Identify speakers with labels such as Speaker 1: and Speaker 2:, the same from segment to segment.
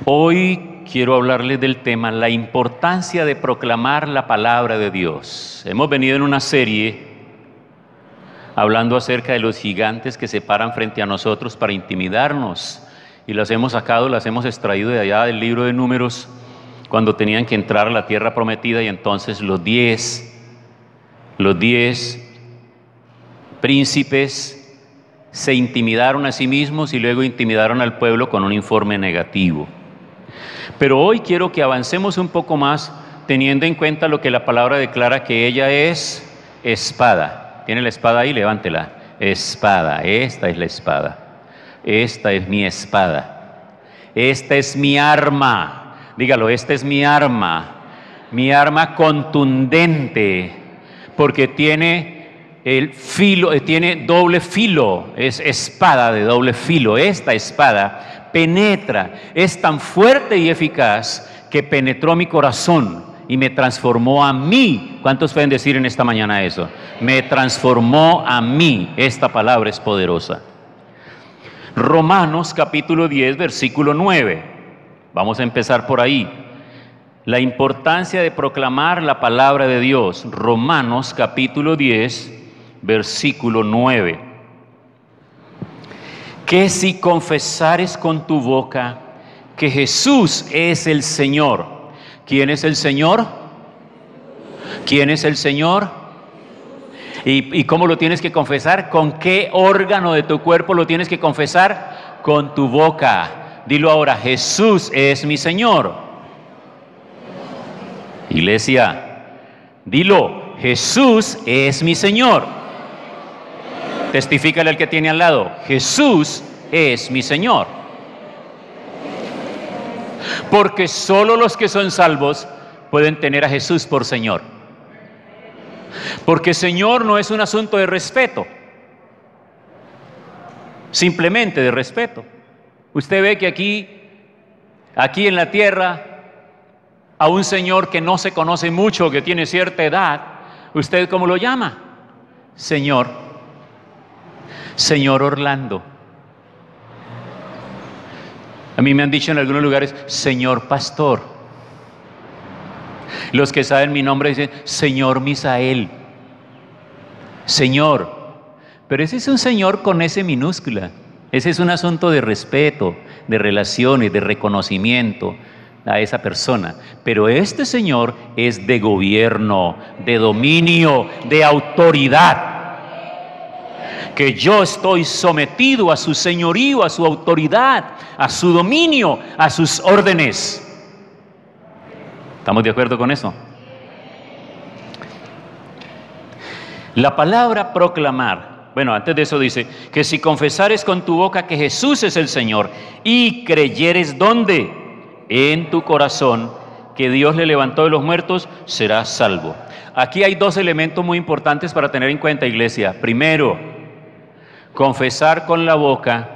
Speaker 1: Hoy quiero hablarles del tema, la importancia de proclamar la palabra de Dios. Hemos venido en una serie hablando acerca de los gigantes que se paran frente a nosotros para intimidarnos. Y las hemos sacado, las hemos extraído de allá del libro de Números, cuando tenían que entrar a la tierra prometida, y entonces los 10 príncipes se intimidaron a sí mismos y luego intimidaron al pueblo con un informe negativo. Pero hoy quiero que avancemos un poco más, teniendo en cuenta lo que la palabra declara, que ella es espada. ¿Tiene la espada ahí? Levántela. Espada, esta es la espada. Esta es mi espada. Esta es mi arma. Dígalo, esta es mi arma contundente, porque tiene el filo, tiene doble filo, es espada de doble filo. Esta espada penetra, es tan fuerte y eficaz que penetró mi corazón y me transformó a mí. ¿Cuántos pueden decir en esta mañana eso? Me transformó a mí. Esta palabra es poderosa. Romanos capítulo 10, versículo 9. Vamos a empezar por ahí. La importancia de proclamar la palabra de Dios. Romanos capítulo 10, versículo 9. Que si confesares con tu boca que Jesús es el Señor. ¿Quién es el Señor? ¿Quién es el Señor? ¿Y cómo lo tienes que confesar? ¿Con qué órgano de tu cuerpo lo tienes que confesar? Con tu boca. Dilo ahora, Jesús es mi Señor. Iglesia, dilo, Jesús es mi Señor. Testifícale al que tiene al lado, Jesús es mi Señor. Porque solo los que son salvos pueden tener a Jesús por Señor. Porque Señor no es un asunto de respeto, simplemente de respeto. Usted ve que aquí en la tierra, a un señor que no se conoce mucho, que tiene cierta edad, ¿usted cómo lo llama? Señor Orlando. A mí me han dicho en algunos lugares, Señor Pastor. Los que saben mi nombre dicen, Señor Misael. Señor. Pero ese es un señor con S minúscula. Ese es un asunto de respeto, de relaciones, de reconocimiento a esa persona. Pero este señor es de gobierno, de dominio, de autoridad. Que yo estoy sometido a su señorío, a su autoridad, a su dominio, a sus órdenes. ¿Estamos de acuerdo con eso? La palabra proclamar, bueno, antes de eso dice, que si confesares con tu boca que Jesús es el Señor y creyeres, ¿dónde? En tu corazón, que Dios le levantó de los muertos, serás salvo. Aquí hay dos elementos muy importantes para tener en cuenta, iglesia. Primero, confesar con la boca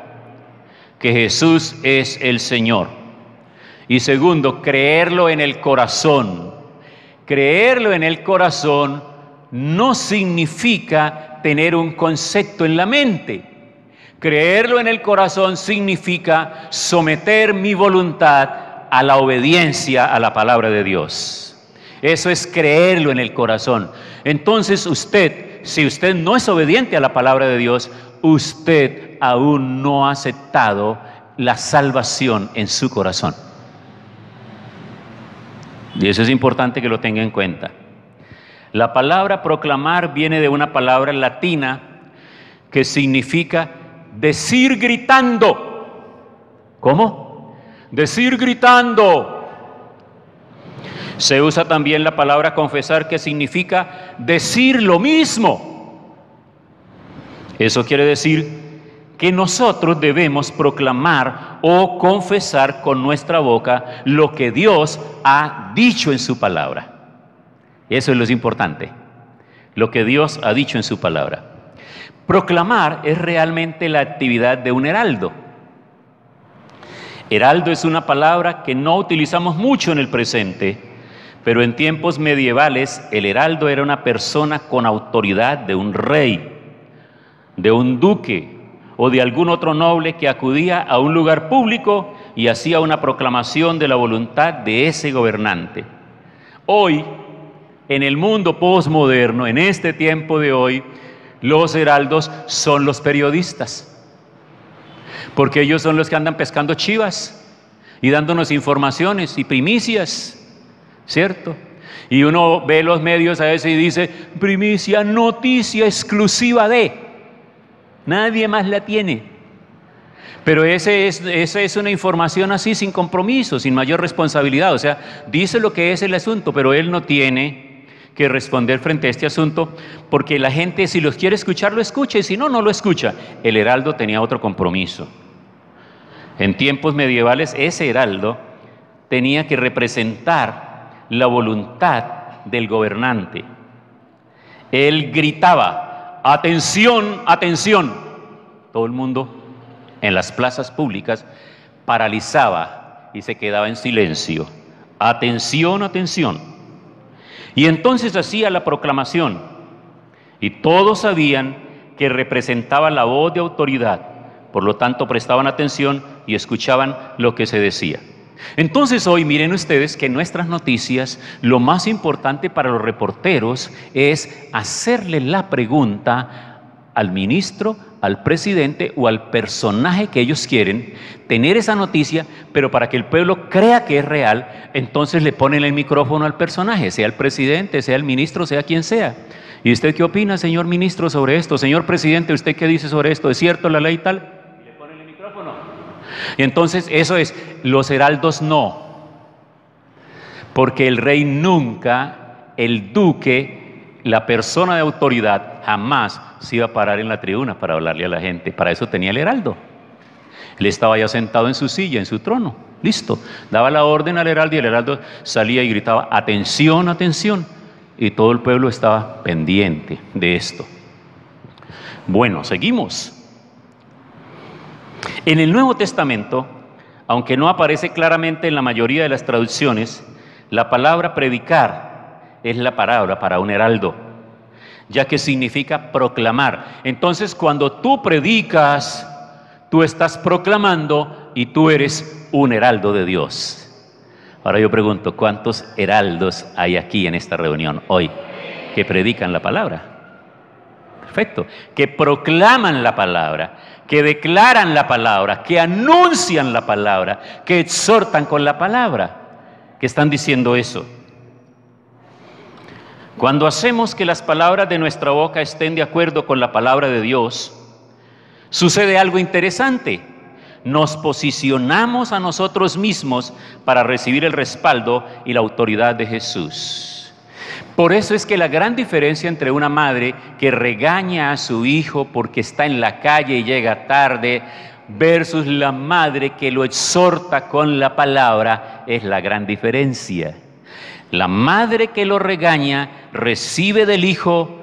Speaker 1: que Jesús es el Señor. Y segundo, creerlo en el corazón. Creerlo en el corazón no significa tener un concepto en la mente. Creerlo en el corazón significa someter mi voluntad a la obediencia a la palabra de Dios. Eso es creerlo en el corazón. Entonces si usted no es obediente a la palabra de Dios, usted aún no ha aceptado la salvación en su corazón. Y eso es importante que lo tenga en cuenta. La palabra proclamar viene de una palabra latina que significa decir gritando. ¿Cómo? Decir gritando. Se usa también la palabra confesar, que significa decir lo mismo. Eso quiere decir que nosotros debemos proclamar o confesar con nuestra boca lo que Dios ha dicho en su palabra. Eso es lo importante, lo que Dios ha dicho en su palabra. Proclamar es realmente la actividad de un heraldo. Heraldo es una palabra que no utilizamos mucho en el presente, pero en tiempos medievales el heraldo era una persona con autoridad de un rey, de un duque o de algún otro noble que acudía a un lugar público y hacía una proclamación de la voluntad de ese gobernante. Hoy, en el mundo posmoderno, en este tiempo de hoy, los heraldos son los periodistas, porque ellos son los que andan pescando chivas y dándonos informaciones y primicias, ¿cierto? Y uno ve los medios a veces y dice, primicia, noticia exclusiva de, nadie más la tiene. Pero esa es una información así, sin compromiso, sin mayor responsabilidad. O sea, dice lo que es el asunto, pero él no tiene que responder frente a este asunto, porque la gente, si los quiere escuchar, lo escucha, y si no, no lo escucha. El heraldo tenía otro compromiso. En tiempos medievales, ese heraldo tenía que representar la voluntad del gobernante. Él gritaba, atención, atención. Todo el mundo en las plazas públicas paralizaba y se quedaba en silencio. Atención, atención. Y entonces hacía la proclamación, y todos sabían que representaba la voz de autoridad, por lo tanto prestaban atención y escuchaban lo que se decía. Entonces hoy miren ustedes que en nuestras noticias lo más importante para los reporteros es hacerle la pregunta al ministro, al presidente o al personaje que ellos quieren, tener esa noticia, pero para que el pueblo crea que es real, entonces le ponen el micrófono al personaje, sea el presidente, sea el ministro, sea quien sea. ¿Y usted qué opina, señor ministro, sobre esto? Señor presidente, ¿usted qué dice sobre esto? ¿Es cierto la ley tal? Y le ponen el micrófono. Y entonces eso es, los heraldos no, porque el rey nunca, el duque, la persona de autoridad, jamás se iba a parar en la tribuna para hablarle a la gente. Para eso tenía el heraldo. Él estaba ya sentado en su silla, en su trono, listo. Daba la orden al heraldo y el heraldo salía y gritaba, atención, atención. Y todo el pueblo estaba pendiente de esto. Bueno, seguimos. En el Nuevo Testamento, aunque no aparece claramente en la mayoría de las traducciones, la palabra predicar es la palabra para un heraldo, ya que significa proclamar. Entonces, cuando tú predicas, tú estás proclamando y tú eres un heraldo de Dios. Ahora yo pregunto, ¿cuántos heraldos hay aquí en esta reunión hoy que predican la palabra? Perfecto, que proclaman la palabra, que declaran la palabra, que anuncian la palabra, que exhortan con la palabra, que están diciendo eso. Cuando hacemos que las palabras de nuestra boca estén de acuerdo con la palabra de Dios, sucede algo interesante. Nos posicionamos a nosotros mismos para recibir el respaldo y la autoridad de Jesús. Por eso es que la gran diferencia entre una madre que regaña a su hijo porque está en la calle y llega tarde, versus la madre que lo exhorta con la palabra, es la gran diferencia. La madre que lo regaña recibe del hijo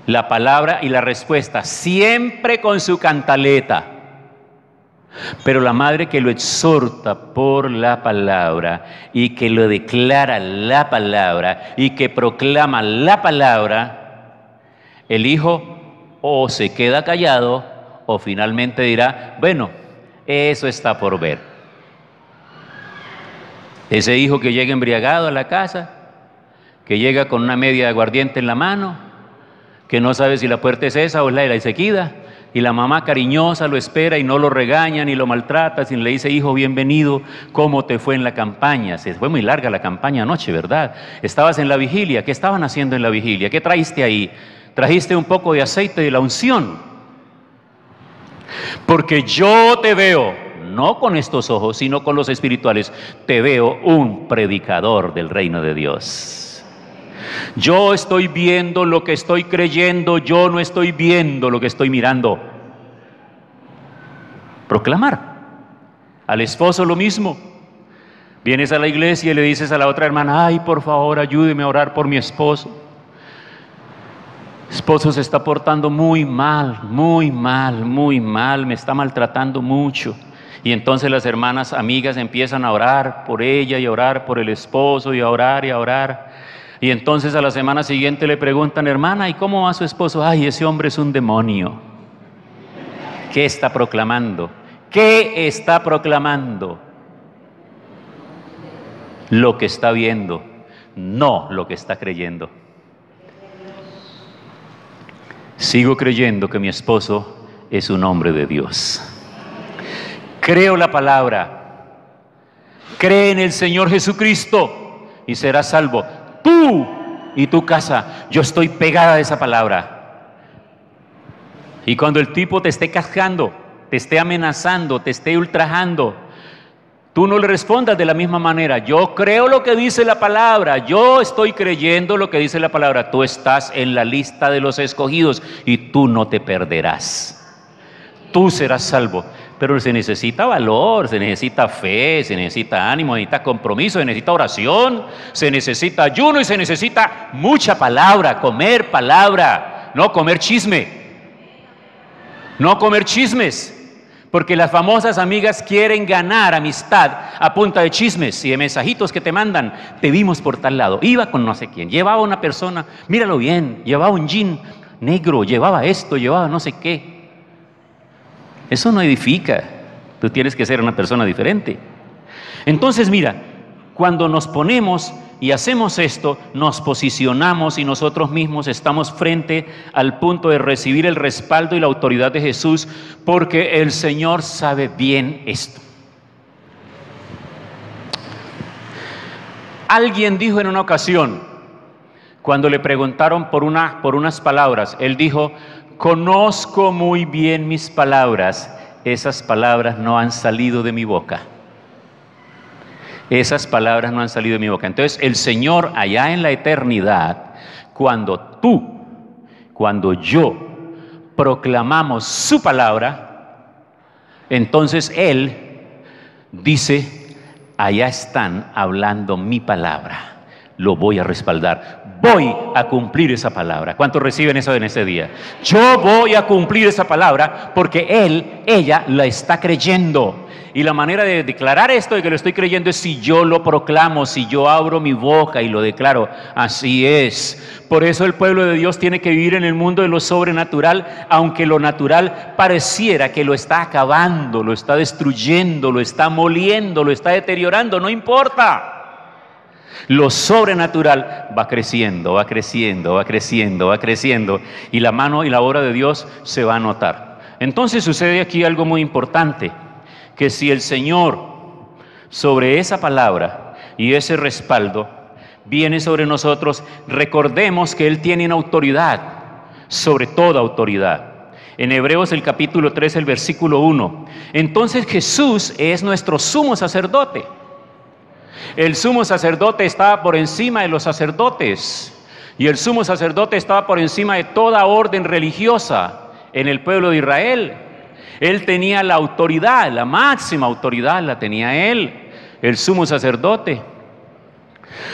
Speaker 1: la palabra y la respuesta, siempre con su cantaleta. Pero la madre que lo exhorta por la palabra y que lo declara la palabra y que proclama la palabra, el hijo o se queda callado o finalmente dirá, bueno, eso está por ver. Ese hijo que llega embriagado a la casa, que llega con una media de aguardiente en la mano, que no sabe si la puerta es esa o es la de la Ezequida, y la mamá cariñosa lo espera y no lo regaña ni lo maltrata, sino le dice, hijo, bienvenido, ¿cómo te fue en la campaña? Se fue muy larga la campaña anoche, ¿verdad? Estabas en la vigilia, ¿qué estaban haciendo en la vigilia? ¿Qué traíste ahí? Trajiste un poco de aceite de la unción, porque yo te veo, no con estos ojos, sino con los espirituales, te veo un predicador del reino de Dios. Yo estoy viendo lo que estoy creyendo, yo no estoy viendo lo que estoy mirando. Proclamar. Al esposo lo mismo. Vienes a la iglesia y le dices a la otra hermana, ay, por favor, ayúdeme a orar por mi esposo. El esposo se está portando muy mal, me está maltratando mucho. Y entonces las hermanas amigas empiezan a orar por ella y a orar por el esposo y a orar y a orar. Y entonces a la semana siguiente le preguntan, hermana, ¿y cómo va su esposo? Ay, ese hombre es un demonio. ¿Qué está proclamando? ¿Qué está proclamando? Lo que está viendo, no lo que está creyendo. Sigo creyendo que mi esposo es un hombre de Dios. Creo la palabra. Cree en el Señor Jesucristo y serás salvo. Tú y tu casa. Yo estoy pegada a esa palabra. Y cuando el tipo te esté cascando, te esté amenazando, te esté ultrajando, tú no le respondas de la misma manera. Yo creo lo que dice la palabra. Yo estoy creyendo lo que dice la palabra. Tú estás en la lista de los escogidos y tú no te perderás. Tú serás salvo. Pero se necesita valor, se necesita fe, se necesita ánimo, se necesita compromiso, se necesita oración, se necesita ayuno y se necesita mucha palabra, comer palabra, no comer chisme. No comer chismes. Porque las famosas amigas quieren ganar amistad a punta de chismes y de mensajitos que te mandan. Te vimos por tal lado, iba con no sé quién, llevaba una persona, míralo bien, llevaba un jean negro, llevaba esto, llevaba no sé qué. Eso no edifica. Tú tienes que ser una persona diferente. Entonces mira, cuando nos ponemos y hacemos esto, nos posicionamos y nosotros mismos estamos frente al punto de recibir el respaldo y la autoridad de Jesús, porque el Señor sabe bien esto. Alguien dijo en una ocasión, cuando le preguntaron por unas palabras, él dijo: conozco muy bien mis palabras, esas palabras no han salido de mi boca. Esas palabras no han salido de mi boca. Entonces el Señor allá en la eternidad, cuando yo proclamamos su palabra, entonces Él dice: allá están hablando mi palabra, lo voy a respaldar, voy a cumplir esa palabra. ¿Cuántos reciben eso en ese día? Yo voy a cumplir esa palabra porque ella la está creyendo. Y la manera de declarar esto de que lo estoy creyendo es si yo lo proclamo, si yo abro mi boca y lo declaro. Así es. Por eso el pueblo de Dios tiene que vivir en el mundo de lo sobrenatural, aunque lo natural pareciera que lo está acabando, lo está destruyendo, lo está moliendo, lo está deteriorando. No importa. Lo sobrenatural va creciendo, va creciendo, va creciendo, va creciendo, y la mano y la obra de Dios se va a notar. Entonces sucede aquí algo muy importante, que si el Señor sobre esa palabra y ese respaldo viene sobre nosotros, recordemos que Él tiene una autoridad, sobre toda autoridad. En Hebreos el capítulo 3, el versículo 1, entonces Jesús es nuestro sumo sacerdote. El sumo sacerdote estaba por encima de los sacerdotes, y el sumo sacerdote estaba por encima de toda orden religiosa en el pueblo de Israel. Él tenía la autoridad, la máxima autoridad la tenía él, el sumo sacerdote.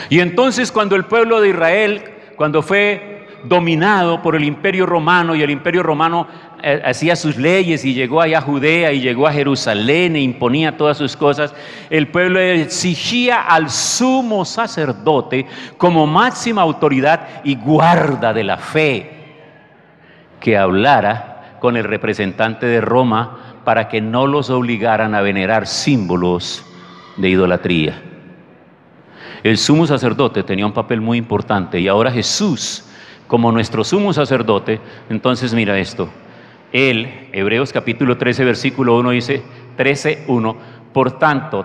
Speaker 1: Y entonces cuando el pueblo de Israel, cuando fue dominado por el imperio romano, y el imperio romano hacía sus leyes y llegó allá a Judea y llegó a Jerusalén e imponía todas sus cosas, el pueblo exigía al sumo sacerdote como máxima autoridad y guarda de la fe que hablara con el representante de Roma para que no los obligaran a venerar símbolos de idolatría. El sumo sacerdote tenía un papel muy importante, y ahora Jesús, como nuestro sumo sacerdote, entonces mira esto. Él, Hebreos capítulo 13, versículo 1 dice, 13:1, por tanto,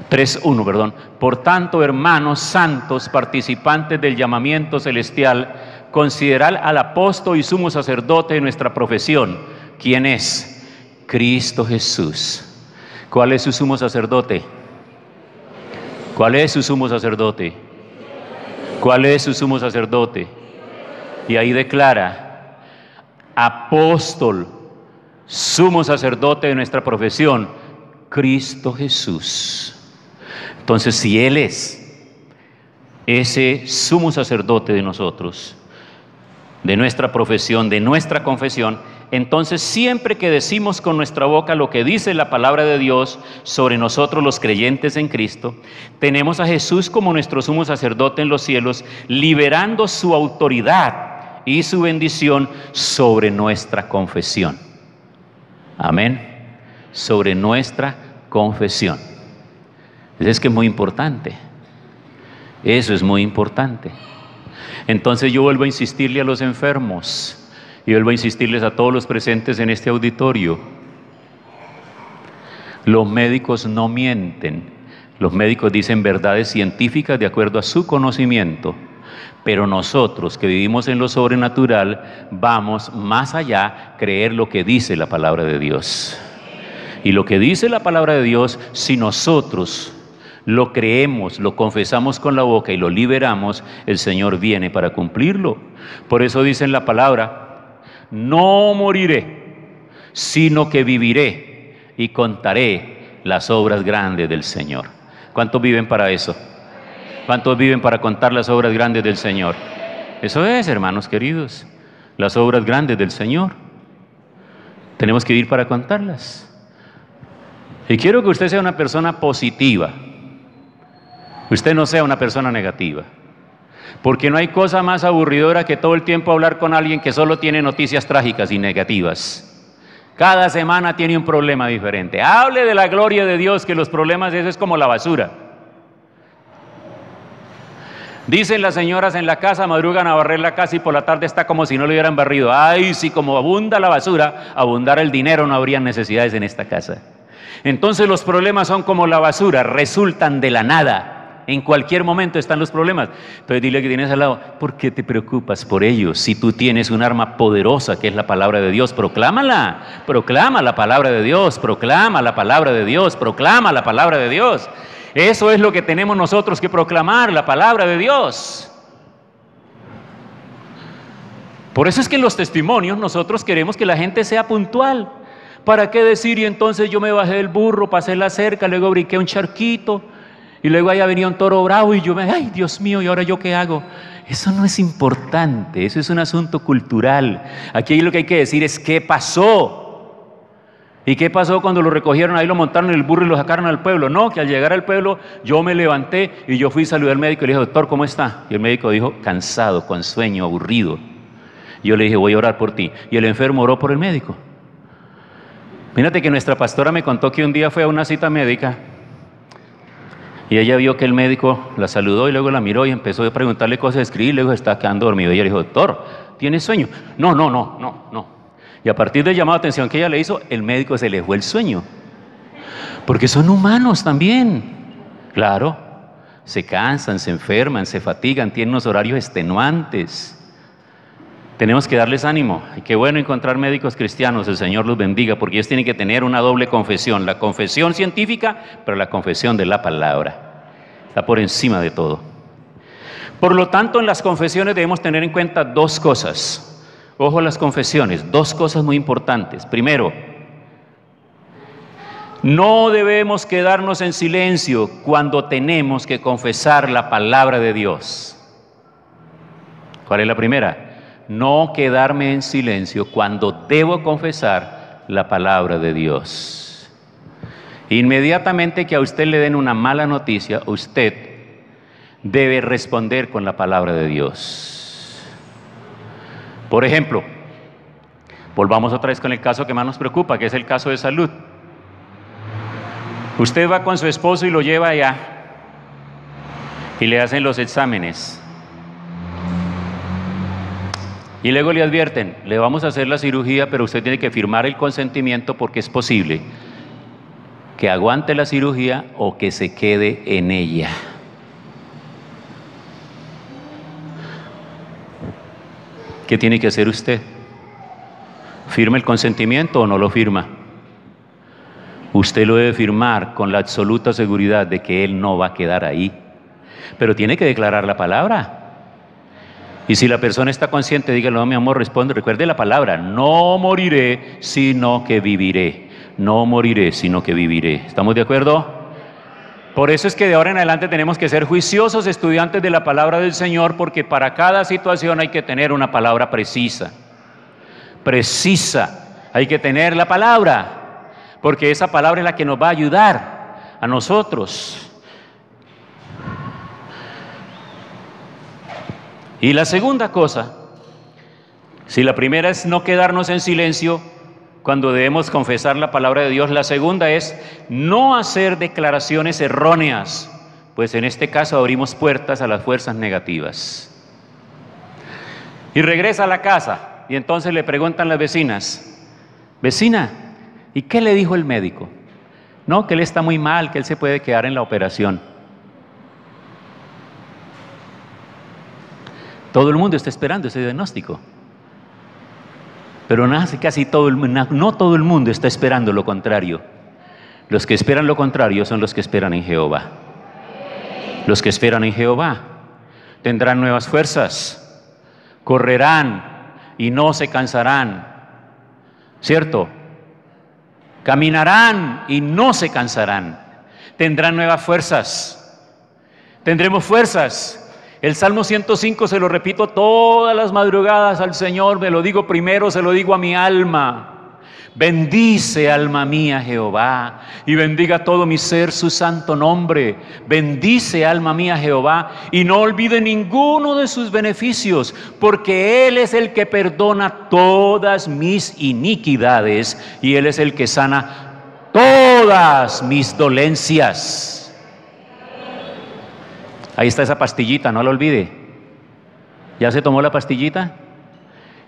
Speaker 1: 3:1, por tanto, hermanos santos, participantes del llamamiento celestial, considerad al apóstol y sumo sacerdote de nuestra profesión. ¿Quién es? Cristo Jesús. ¿Cuál es su sumo sacerdote? ¿Cuál es su sumo sacerdote? ¿Cuál es su sumo sacerdote? Y ahí declara, apóstol, sumo sacerdote de nuestra profesión, Cristo Jesús. Entonces, si Él es ese sumo sacerdote de nosotros, de nuestra profesión, de nuestra confesión, entonces siempre que decimos con nuestra boca lo que dice la palabra de Dios sobre nosotros los creyentes en Cristo, tenemos a Jesús como nuestro sumo sacerdote en los cielos, liberando su autoridad y su bendición sobre nuestra confesión. Amén. sobre nuestra confesión. Es que es muy importante. Eso es muy importante. Entonces yo vuelvo a insistirle a los enfermos y vuelvo a insistirles a todos los presentes en este auditorio. Los médicos no mienten. Los médicos dicen verdades científicas de acuerdo a su conocimiento. Pero nosotros que vivimos en lo sobrenatural vamos más allá, creer lo que dice la palabra de Dios. Y lo que dice la palabra de Dios, si nosotros lo creemos, lo confesamos con la boca y lo liberamos, el Señor viene para cumplirlo. Por eso dice en la palabra, no moriré, sino que viviré y contaré las obras grandes del Señor. ¿Cuántos viven para eso? ¿Cuántos viven para contar las obras grandes del Señor? Eso es, hermanos queridos, las obras grandes del Señor. Tenemos que vivir para contarlas. Y quiero que usted sea una persona positiva. Usted no sea una persona negativa. Porque no hay cosa más aburridora que todo el tiempo hablar con alguien que solo tiene noticias trágicas y negativas. Cada semana tiene un problema diferente. Hable de la gloria de Dios, que los problemas eso es como la basura. Dicen las señoras en la casa, madrugan a barrer la casa y por la tarde está como si no lo hubieran barrido. Ay, si como abunda la basura, abundara el dinero, no habría necesidades en esta casa. Entonces los problemas son como la basura, resultan de la nada. En cualquier momento están los problemas. Entonces dile que tienes al lado, ¿por qué te preocupas por ellos? Si tú tienes un arma poderosa que es la palabra de Dios, proclámala. Proclama la palabra de Dios, proclama la palabra de Dios, proclama la palabra de Dios. Eso es lo que tenemos nosotros que proclamar, la palabra de Dios. Por eso es que en los testimonios nosotros queremos que la gente sea puntual. ¿Para qué decir? Y entonces yo me bajé del burro, pasé la cerca, luego brinqué un charquito, y luego allá venía un toro bravo y ay, Dios mío, ¿y ahora yo qué hago? Eso no es importante, eso es un asunto cultural. Aquí lo que hay que decir es ¿qué pasó? ¿Y qué pasó cuando lo recogieron ahí, lo montaron en el burro y lo sacaron al pueblo? No, que al llegar al pueblo yo me levanté y yo fui a saludar al médico y le dije, doctor, ¿cómo está? Y el médico dijo, cansado, con sueño, aburrido. Y yo le dije, voy a orar por ti. Y el enfermo oró por el médico. Fíjate que nuestra pastora me contó que un día fue a una cita médica y ella vio que el médico la saludó y luego la miró y empezó a preguntarle cosas, a escribir, y luego estaba quedando dormido. Y ella le dijo, doctor, ¿tienes sueño? No. Y a partir del llamado de atención que ella le hizo, el médico se le fue el sueño. Porque son humanos también. Claro, se cansan, se enferman, se fatigan, tienen unos horarios extenuantes. Tenemos que darles ánimo. Y qué bueno encontrar médicos cristianos, el Señor los bendiga, porque ellos tienen que tener una doble confesión, la confesión científica, pero la confesión de la palabra. Está por encima de todo. Por lo tanto, en las confesiones debemos tener en cuenta dos cosas. Ojo a las confesiones, dos cosas muy importantes. Primero, no debemos quedarnos en silencio cuando tenemos que confesar la palabra de Dios. ¿Cuál es la primera? No quedarme en silencio cuando debo confesar la palabra de Dios. Inmediatamente que a usted le den una mala noticia, usted debe responder con la palabra de Dios. Por ejemplo, volvamos otra vez con el caso que más nos preocupa, que es el caso de salud. Usted va con su esposo y lo lleva allá y le hacen los exámenes. Y luego le advierten, le vamos a hacer la cirugía, pero usted tiene que firmar el consentimiento porque es posible que aguante la cirugía o que se quede en ella. ¿Qué tiene que hacer usted? ¿Firma el consentimiento o no lo firma? Usted lo debe firmar con la absoluta seguridad de que él no va a quedar ahí. Pero tiene que declarar la palabra. Y si la persona está consciente, dígale, no, mi amor, responde, recuerde la palabra, no moriré, sino que viviré. No moriré, sino que viviré. ¿Estamos de acuerdo? Por eso es que de ahora en adelante tenemos que ser juiciosos estudiantes de la palabra del Señor, porque para cada situación hay que tener una palabra precisa. Precisa. Hay que tener la palabra, porque esa palabra es la que nos va a ayudar a nosotros. Y la segunda cosa, si la primera es no quedarnos en silencio cuando debemos confesar la palabra de Dios. La segunda es no hacer declaraciones erróneas, pues en este caso abrimos puertas a las fuerzas negativas. Y regresa a la casa y entonces le preguntan las vecinas: vecina, ¿y qué le dijo el médico? No, que él está muy mal, que él se puede quedar en la operación. Todo el mundo está esperando ese diagnóstico. Pero no todo el mundo está esperando lo contrario. Los que esperan lo contrario son los que esperan en Jehová. Los que esperan en Jehová tendrán nuevas fuerzas, correrán y no se cansarán, ¿cierto? Caminarán y no se cansarán, tendrán nuevas fuerzas, tendremos fuerzas. El Salmo 105 se lo repito todas las madrugadas al Señor, me lo digo primero, se lo digo a mi alma. Bendice, alma mía, Jehová, y bendiga todo mi ser su santo nombre. Bendice, alma mía, Jehová, y no olvide ninguno de sus beneficios, porque Él es el que perdona todas mis iniquidades, y Él es el que sana todas mis dolencias. Ahí está esa pastillita, no la olvide. ¿Ya se tomó la pastillita?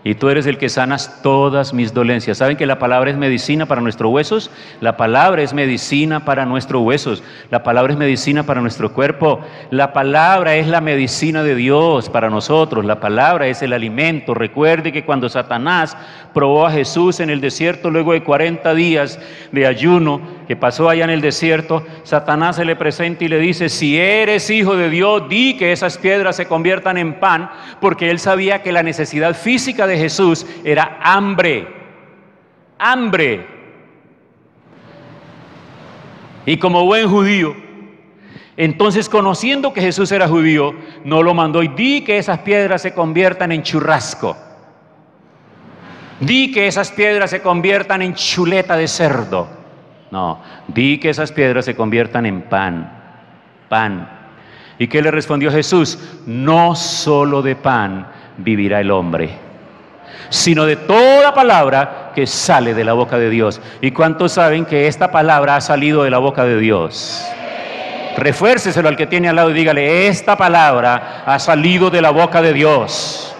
Speaker 1: Y tú eres el que sanas todas mis dolencias. ¿Saben que la palabra es medicina para nuestros huesos? La palabra es medicina para nuestros huesos. La palabra es medicina para nuestro cuerpo. La palabra es la medicina de Dios para nosotros. La palabra es el alimento. Recuerde que cuando Satanás probó a Jesús en el desierto, luego de 40 días de ayuno que pasó allá en el desierto, Satanás se le presenta y le dice: si eres hijo de Dios, di que esas piedras se conviertan en pan, porque él sabía que la necesidad física de Jesús era hambre. Y como buen judío, entonces, conociendo que Jesús era judío, no lo mandó y di que esas piedras se conviertan en churrasco. Di que esas piedras se conviertan en chuleta de cerdo. No, di que esas piedras se conviertan en pan. ¿Y qué le respondió Jesús? No solo de pan vivirá el hombre, sino de toda palabra que sale de la boca de Dios. ¿Y cuántos saben que esta palabra ha salido de la boca de Dios? Refuérceselo al que tiene al lado y dígale: esta palabra ha salido de la boca de Dios.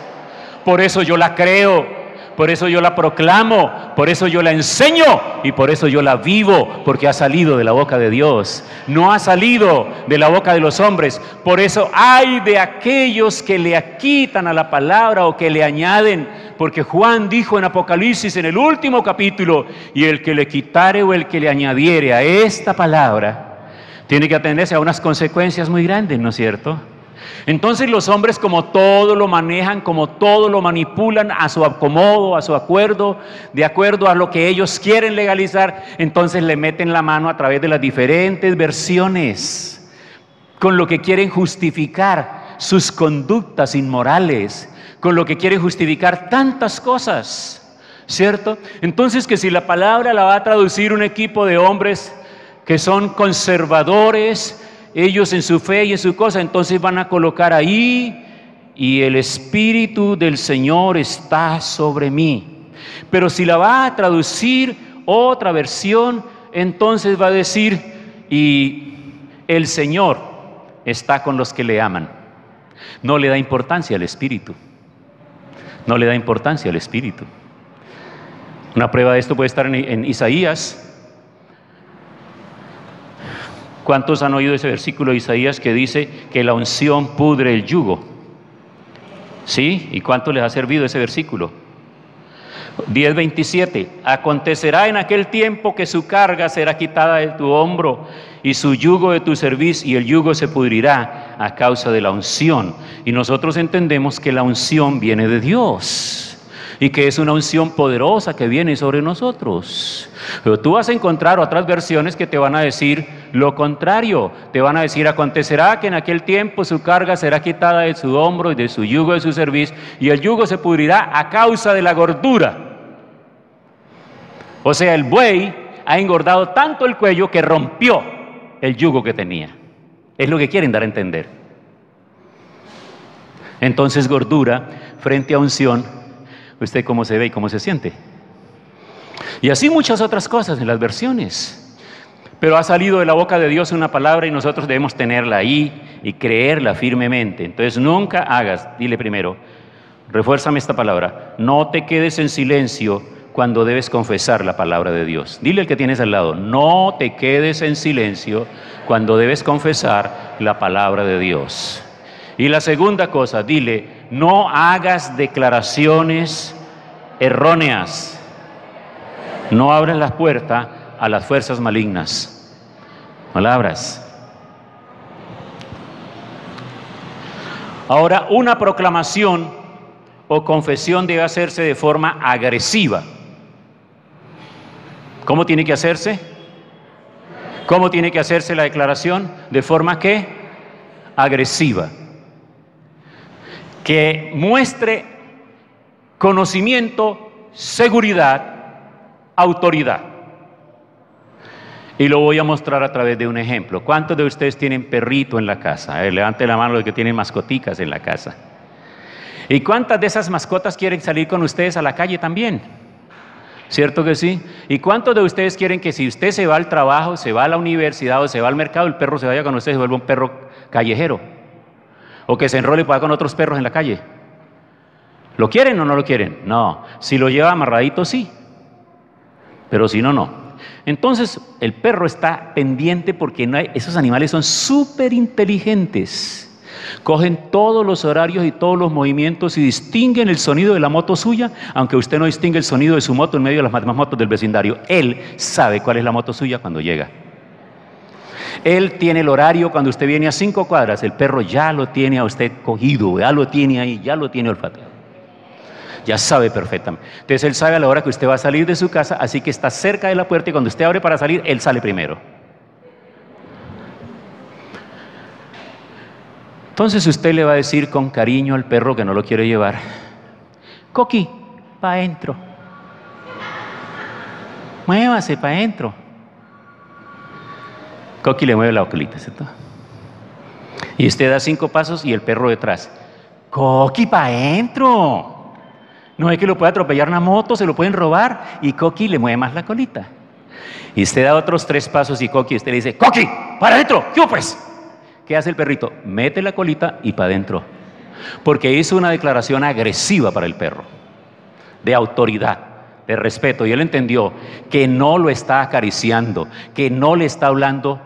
Speaker 1: Por eso yo la creo, por eso yo la proclamo, por eso yo la enseño y por eso yo la vivo, porque ha salido de la boca de Dios, no ha salido de la boca de los hombres. Por eso hay de aquellos que le quitan a la palabra o que le añaden, porque Juan dijo en Apocalipsis en el último capítulo: y el que le quitare o el que le añadiere a esta palabra tiene que atenderse a unas consecuencias muy grandes, ¿no es cierto? Entonces los hombres, como todo lo manejan, como todo lo manipulan a su acomodo, a su acuerdo, de acuerdo a lo que ellos quieren legalizar, entonces le meten la mano a través de las diferentes versiones, con lo que quieren justificar sus conductas inmorales, con lo que quieren justificar tantas cosas, ¿cierto? Entonces, que si la palabra la va a traducir un equipo de hombres que son conservadores, ellos en su fe y en su cosa, entonces van a colocar ahí: y el Espíritu del Señor está sobre mí. Pero si la va a traducir otra versión, entonces va a decir: y el Señor está con los que le aman. No le da importancia al Espíritu. No le da importancia al Espíritu. Una prueba de esto puede estar en Isaías. ¿Cuántos han oído ese versículo de Isaías que dice que la unción pudre el yugo? ¿Sí? ¿Y cuánto les ha servido ese versículo? 10:27. Acontecerá en aquel tiempo que su carga será quitada de tu hombro y su yugo de tu cerviz, y el yugo se pudrirá a causa de la unción. Y nosotros entendemos que la unción viene de Dios y que es una unción poderosa que viene sobre nosotros. Pero tú vas a encontrar otras versiones que te van a decir lo contrario. Te van a decir: acontecerá que en aquel tiempo su carga será quitada de su hombro y de su yugo de su cerviz, y el yugo se pudrirá a causa de la gordura. O sea, el buey ha engordado tanto el cuello que rompió el yugo que tenía. Es lo que quieren dar a entender. Entonces, gordura frente a unción, ¿usted cómo se ve y cómo se siente? Y así muchas otras cosas en las versiones. Pero ha salido de la boca de Dios una palabra y nosotros debemos tenerla ahí y creerla firmemente. Entonces nunca hagas, dile primero, refuérzame esta palabra, no te quedes en silencio cuando debes confesar la palabra de Dios. Dile al que tienes al lado, no te quedes en silencio cuando debes confesar la palabra de Dios. Y la segunda cosa, dile, no hagas declaraciones erróneas. No abras la puerta a las fuerzas malignas. No la abras. Ahora, una proclamación o confesión debe hacerse de forma agresiva. ¿Cómo tiene que hacerse? ¿Cómo tiene que hacerse la declaración? De forma que agresiva. Que muestre conocimiento, seguridad, autoridad. Y lo voy a mostrar a través de un ejemplo. ¿Cuántos de ustedes tienen perrito en la casa? A ver, levante la mano los que tienen mascoticas en la casa. ¿Y cuántas de esas mascotas quieren salir con ustedes a la calle también? ¿Cierto que sí? ¿Y cuántos de ustedes quieren que si usted se va al trabajo, se va a la universidad o se va al mercado, el perro se vaya con ustedes y se vuelva un perro callejero? O que se enrole y pueda con otros perros en la calle. ¿Lo quieren o no lo quieren? No. Si lo lleva amarradito, sí. Pero si no, no. Entonces, el perro está pendiente porque esos animales son súper inteligentes. Cogen todos los horarios y todos los movimientos y distinguen el sonido de la moto suya, aunque usted no distingue el sonido de su moto en medio de las demás motos del vecindario. Él sabe cuál es la moto suya cuando llega. Él tiene el horario cuando usted viene a 5 cuadras. El perro ya lo tiene a usted cogido, ya lo tiene ahí, ya lo tiene olfateado. Ya sabe perfectamente. Entonces él sabe a la hora que usted va a salir de su casa, así que está cerca de la puerta y cuando usted abre para salir, él sale primero. Entonces usted le va a decir con cariño al perro que no lo quiere llevar, Coqui, para adentro. Muévase para adentro. Coqui le mueve la colita, ¿cierto? Y usted da 5 pasos y el perro detrás. Coqui, para adentro. No es que lo puede atropellar una moto, se lo pueden robar y Coqui le mueve más la colita. Y usted da otros 3 pasos y Coqui, usted le dice, Coqui, para adentro, ¿qué pues? ¿Qué hace el perrito? Mete la colita y para adentro. Porque hizo una declaración agresiva para el perro, de autoridad, de respeto. Y él entendió que no lo está acariciando, que no le está hablando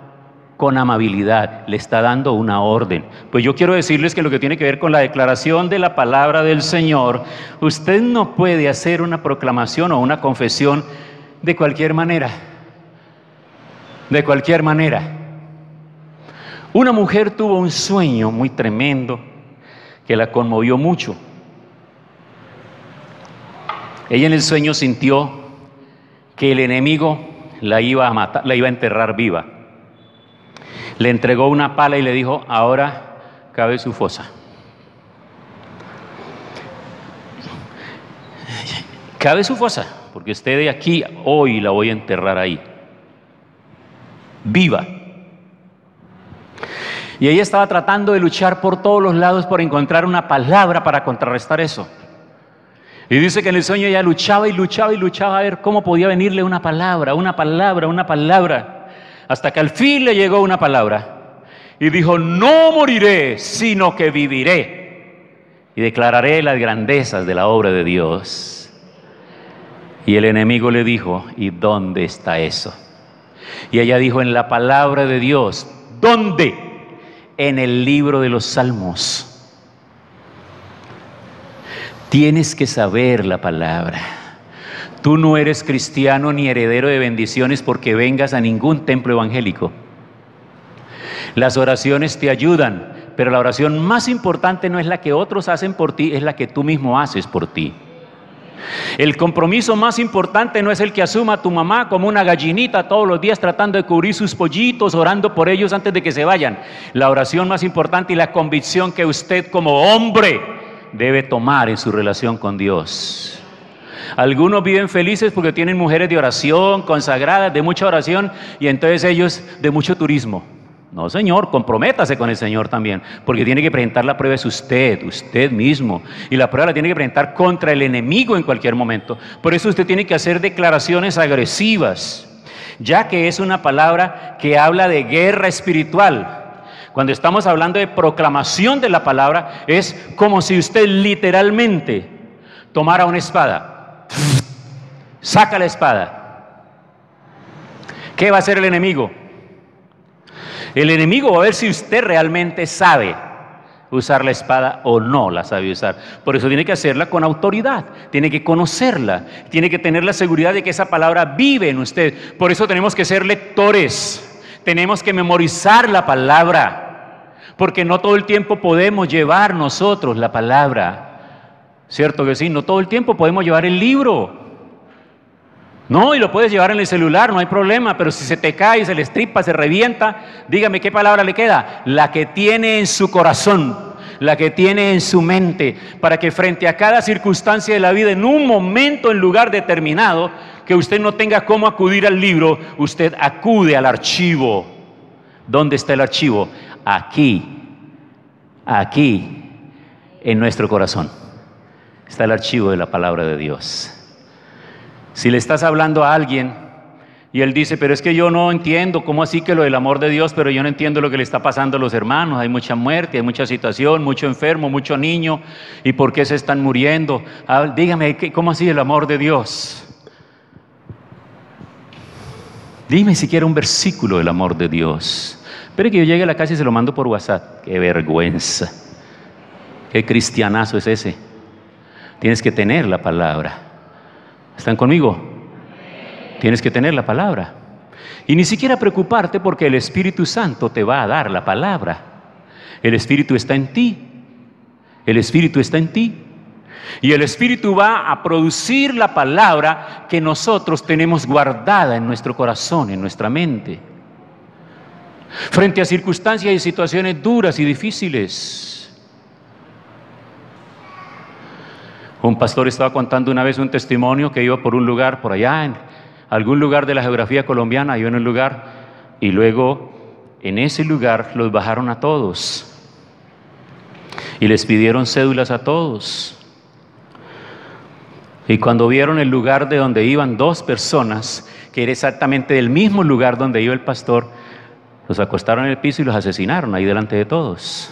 Speaker 1: con amabilidad, le está dando una orden. Pues yo quiero decirles que lo que tiene que ver con la declaración de la palabra del Señor, usted no puede hacer una proclamación o una confesión de cualquier manera. De cualquier manera. Una mujer tuvo un sueño muy tremendo que la conmovió mucho. Ella en el sueño sintió que el enemigo la iba a matar, la iba a enterrar viva. Le entregó una pala y le dijo, ahora cabe su fosa. Cabe su fosa, porque usted de aquí hoy la voy a enterrar ahí, viva. Y ella estaba tratando de luchar por todos los lados por encontrar una palabra para contrarrestar eso. Y dice que en el sueño ella luchaba y luchaba y luchaba a ver cómo podía venirle una palabra, hasta que al fin le llegó una palabra y dijo, no moriré, sino que viviré y declararé las grandezas de la obra de Dios. Y el enemigo le dijo, ¿y dónde está eso? Y ella dijo, en la palabra de Dios. ¿Dónde? En el libro de los Salmos. Tienes que saber la palabra. Tú no eres cristiano ni heredero de bendiciones porque vengas a ningún templo evangélico. Las oraciones te ayudan, pero la oración más importante no es la que otros hacen por ti, es la que tú mismo haces por ti. El compromiso más importante no es el que asuma tu mamá como una gallinita todos los días tratando de cubrir sus pollitos, orando por ellos antes de que se vayan. La oración más importante y la convicción que usted como hombre debe tomar en su relación con Dios. Algunos viven felices porque tienen mujeres de oración, consagradas, de mucha oración, y entonces ellos de mucho turismo. No, Señor, comprométase con el Señor también, porque tiene que presentar la prueba es usted mismo. Y la prueba la tiene que presentar contra el enemigo en cualquier momento. Por eso usted tiene que hacer declaraciones agresivas, ya que es una palabra que habla de guerra espiritual. Cuando estamos hablando de proclamación de la palabra, es como si usted literalmente tomara una espada. Saca la espada. ¿Qué va a hacer el enemigo? El enemigo va a ver si usted realmente sabe usar la espada o no la sabe usar. Por eso tiene que hacerla con autoridad, tiene que conocerla, tiene que tener la seguridad de que esa palabra vive en usted. Por eso tenemos que ser lectores, tenemos que memorizar la palabra, porque no todo el tiempo podemos llevar nosotros la palabra. ¿Cierto que sí? No todo el tiempo podemos llevar el libro. No, y lo puedes llevar en el celular, no hay problema, pero si se te cae, se le estripa, se revienta, dígame qué palabra le queda. La que tiene en su corazón, la que tiene en su mente, para que frente a cada circunstancia de la vida, en un momento, en lugar determinado, que usted no tenga cómo acudir al libro, usted acude al archivo. ¿Dónde está el archivo? Aquí, en nuestro corazón, está el archivo de la palabra de Dios. Si le estás hablando a alguien y él dice, pero es que yo no entiendo, ¿cómo así que lo del amor de Dios? Pero yo no entiendo lo que le está pasando a los hermanos, hay mucha muerte, hay mucha situación, mucho enfermo, mucho niño, ¿y por qué se están muriendo? Dígame, ¿cómo así el amor de Dios? Dime siquiera un versículo del amor de Dios. Espere que yo llegue a la casa y se lo mando por WhatsApp. ¡Qué vergüenza! ¿Qué cristianazo es ese? Tienes que tener la palabra. ¿Están conmigo? Tienes que tener la palabra. Y ni siquiera preocuparte porque el Espíritu Santo te va a dar la palabra. El Espíritu está en ti. El Espíritu está en ti. Y el Espíritu va a producir la palabra que nosotros tenemos guardada en nuestro corazón, en nuestra mente. Frente a circunstancias y situaciones duras y difíciles. Un pastor estaba contando una vez un testimonio que iba por un lugar, por allá, en algún lugar de la geografía colombiana, iba en un lugar, y luego en ese lugar los bajaron a todos, y les pidieron cédulas a todos. Y cuando vieron el lugar de donde iban dos personas, que era exactamente del mismo lugar donde iba el pastor, los acostaron en el piso y los asesinaron ahí delante de todos.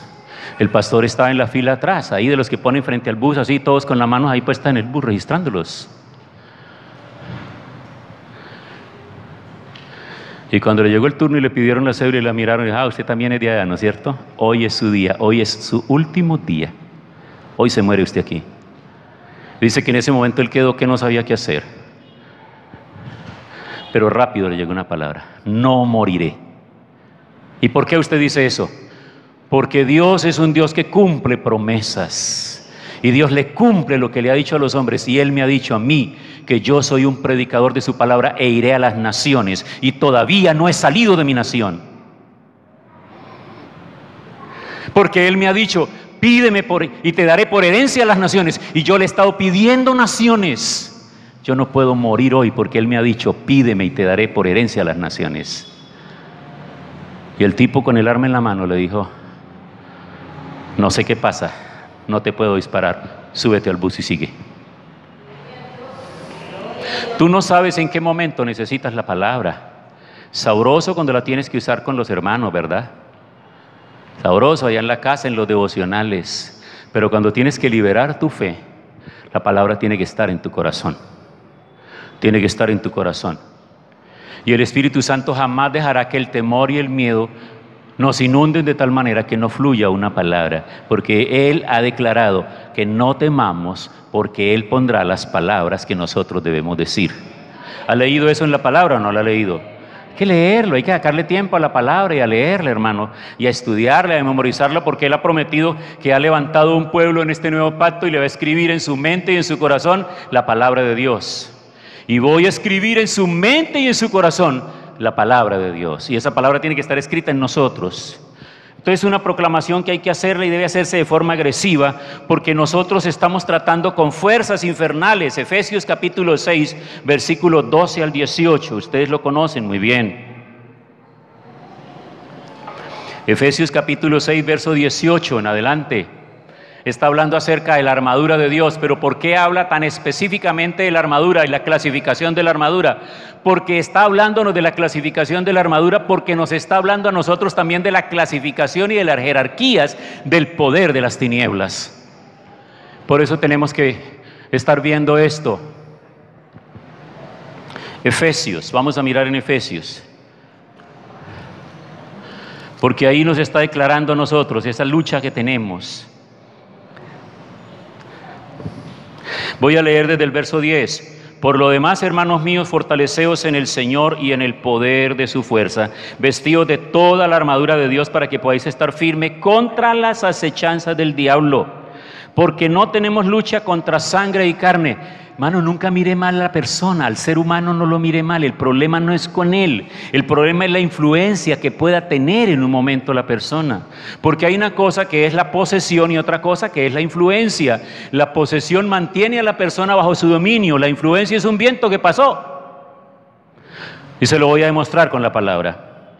Speaker 1: El pastor estaba en la fila atrás, ahí de los que ponen frente al bus, así todos con la mano ahí puesta en el bus, registrándolos. Y cuando le llegó el turno y le pidieron la cédula y la miraron, y dijo, usted también es de allá, ¿no es cierto? Hoy es su día, hoy es su último día. Hoy se muere usted aquí. Dice que en ese momento él quedó que no sabía qué hacer. Pero rápido le llegó una palabra, no moriré. ¿Y por qué usted dice eso? Porque Dios es un Dios que cumple promesas. Y Dios le cumple lo que le ha dicho a los hombres. Y Él me ha dicho a mí que yo soy un predicador de su palabra e iré a las naciones. Y todavía no he salido de mi nación. Porque Él me ha dicho, pídeme y te daré por herencia a las naciones. Y yo le he estado pidiendo naciones. Yo no puedo morir hoy porque Él me ha dicho, pídeme y te daré por herencia a las naciones. Y el tipo con el arma en la mano le dijo, no sé qué pasa, no te puedo disparar, súbete al bus y sigue. Tú no sabes en qué momento necesitas la palabra. Sabroso cuando la tienes que usar con los hermanos, ¿verdad? Sabroso allá en la casa, en los devocionales. Pero cuando tienes que liberar tu fe, la palabra tiene que estar en tu corazón. Tiene que estar en tu corazón. Y el Espíritu Santo jamás dejará que el temor y el miedo nos inunden de tal manera que no fluya una palabra, porque Él ha declarado que no temamos porque Él pondrá las palabras que nosotros debemos decir. ¿Ha leído eso en la palabra o no lo ha leído? Hay que leerlo, hay que sacarle tiempo a la palabra y a leerla, hermano, y a estudiarla, a memorizarla, porque Él ha prometido que ha levantado un pueblo en este nuevo pacto y le va a escribir en su mente y en su corazón la palabra de Dios. Y voy a escribir en su mente y en su corazón la palabra de Dios. Y esa palabra tiene que estar escrita en nosotros. Entonces es una proclamación que hay que hacerla y debe hacerse de forma agresiva, porque nosotros estamos tratando con fuerzas infernales. Efesios capítulo 6, versículos 12 al 18. Ustedes lo conocen muy bien. Efesios capítulo 6, verso 18 en adelante. Está hablando acerca de la armadura de Dios, pero ¿por qué habla tan específicamente de la armadura y la clasificación de la armadura? Porque está hablándonos de la clasificación de la armadura, porque nos está hablando a nosotros también de la clasificación y de las jerarquías del poder de las tinieblas. Por eso tenemos que estar viendo esto. Efesios, vamos a mirar en Efesios. Porque ahí nos está declarando a nosotros esa lucha que tenemos. Voy a leer desde el verso 10. Por lo demás, hermanos míos, fortaleceos en el Señor y en el poder de su fuerza, vestidos de toda la armadura de Dios para que podáis estar firme contra las acechanzas del diablo. Porque no tenemos lucha contra sangre y carne. Hermano, nunca mire mal a la persona, al ser humano no lo mire mal. El problema no es con él, el problema es la influencia que pueda tener en un momento la persona. Porque hay una cosa que es la posesión y otra cosa que es la influencia. La posesión mantiene a la persona bajo su dominio, la influencia es un viento que pasó. Y se lo voy a demostrar con la palabra.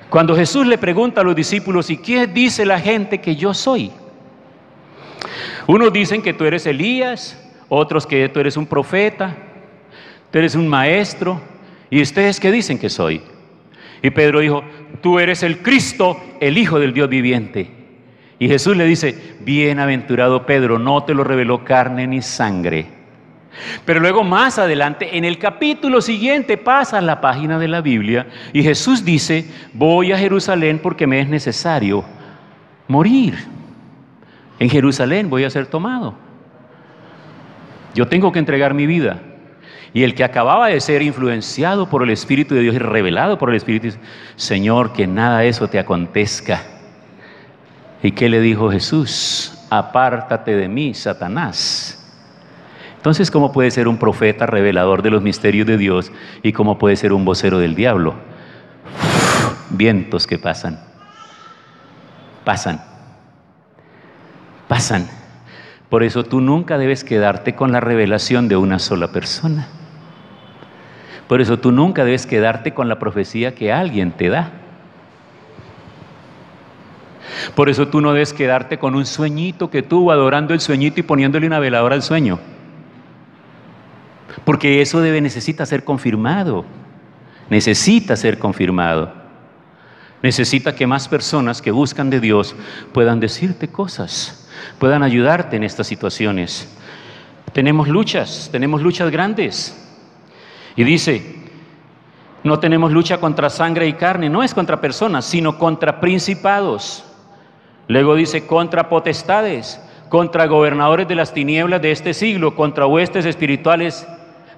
Speaker 1: Cuando Jesús le pregunta a los discípulos, ¿y qué dice la gente que yo soy? Unos dicen que tú eres Elías, otros que tú eres un profeta, tú eres un maestro. ¿Y ustedes qué dicen que soy? Y Pedro dijo, tú eres el Cristo, el Hijo del Dios viviente. Y Jesús le dice, bienaventurado Pedro, no te lo reveló carne ni sangre. Pero luego más adelante, en el capítulo siguiente, pasa la página de la Biblia y Jesús dice, voy a Jerusalén porque me es necesario morir. En Jerusalén voy a ser tomado. Yo tengo que entregar mi vida. Y el que acababa de ser influenciado por el Espíritu de Dios y revelado por el Espíritu, dice, Señor, que nada de eso te acontezca. ¿Y qué le dijo Jesús? Apártate de mí, Satanás. Entonces, ¿cómo puede ser un profeta revelador de los misterios de Dios y cómo puede ser un vocero del diablo? Vientos que pasan. Pasan. Por eso tú nunca debes quedarte con la revelación de una sola persona. Por eso tú nunca debes quedarte con la profecía que alguien te da. Por eso tú no debes quedarte con un sueñito que tuvo, adorando el sueñito y poniéndole una veladora al sueño. Porque eso necesita ser confirmado. Necesita ser confirmado. Necesita que más personas que buscan de Dios puedan decirte cosas, puedan ayudarte en estas situaciones. Tenemos luchas grandes. Y dice, no tenemos lucha contra sangre y carne, no es contra personas, sino contra principados. Luego dice, contra potestades, contra gobernadores de las tinieblas de este siglo, contra huestes espirituales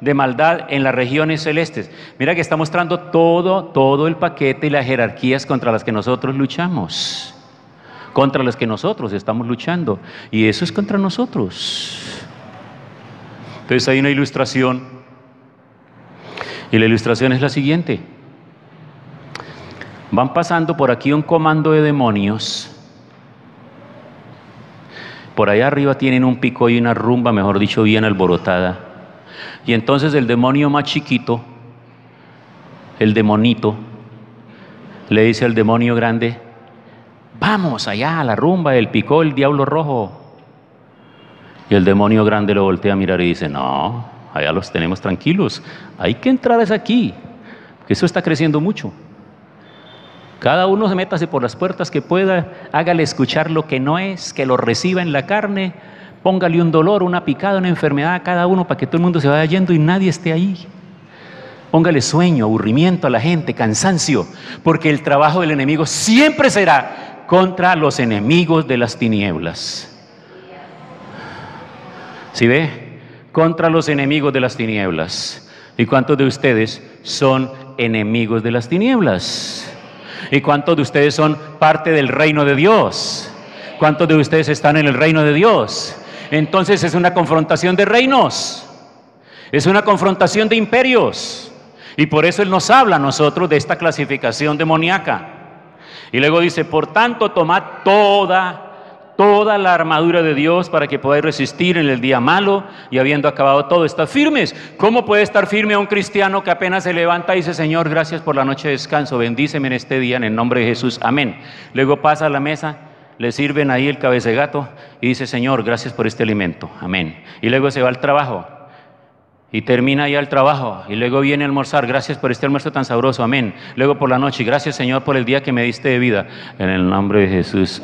Speaker 1: de maldad en las regiones celestes. Mira que está mostrando todo el paquete y las jerarquías contra las que nosotros luchamos, contra las que nosotros estamos luchando, y eso es contra nosotros. Entonces hay una ilustración, y la ilustración es la siguiente. Van pasando por aquí un comando de demonios. Por allá arriba tienen un pico y una rumba, mejor dicho, bien alborotada. Y entonces el demonio más chiquito, el demonito, le dice al demonio grande, vamos allá a la rumba, el picó el diablo rojo. Y el demonio grande lo voltea a mirar y dice, no, allá los tenemos tranquilos, hay que entrar es aquí, que eso está creciendo mucho. Cada uno se métase por las puertas que pueda, hágale escuchar lo que no es, que lo reciba en la carne, póngale un dolor, una picada, una enfermedad a cada uno para que todo el mundo se vaya yendo y nadie esté ahí. Póngale sueño, aburrimiento a la gente, cansancio, porque el trabajo del enemigo siempre será contra los enemigos de las tinieblas. ¿Sí ve? Contra los enemigos de las tinieblas. ¿Y cuántos de ustedes son enemigos de las tinieblas? ¿Y cuántos de ustedes son parte del reino de Dios? ¿Cuántos de ustedes están en el reino de Dios? Entonces es una confrontación de reinos, es una confrontación de imperios, y por eso Él nos habla a nosotros de esta clasificación demoníaca. Y luego dice, por tanto, tomad toda toda la armadura de Dios para que podáis resistir en el día malo y habiendo acabado todo, estad firmes. ¿Cómo puede estar firme a un cristiano que apenas se levanta y dice, Señor, gracias por la noche de descanso, bendíceme en este día en el nombre de Jesús, amén? Luego pasa a la mesa, le sirven ahí el cabecegato y dice, Señor, gracias por este alimento, amén. Y luego se va al trabajo y termina ya el trabajo y luego viene a almorzar, gracias por este almuerzo tan sabroso, amén. Luego por la noche, gracias, Señor, por el día que me diste de vida, en el nombre de Jesús,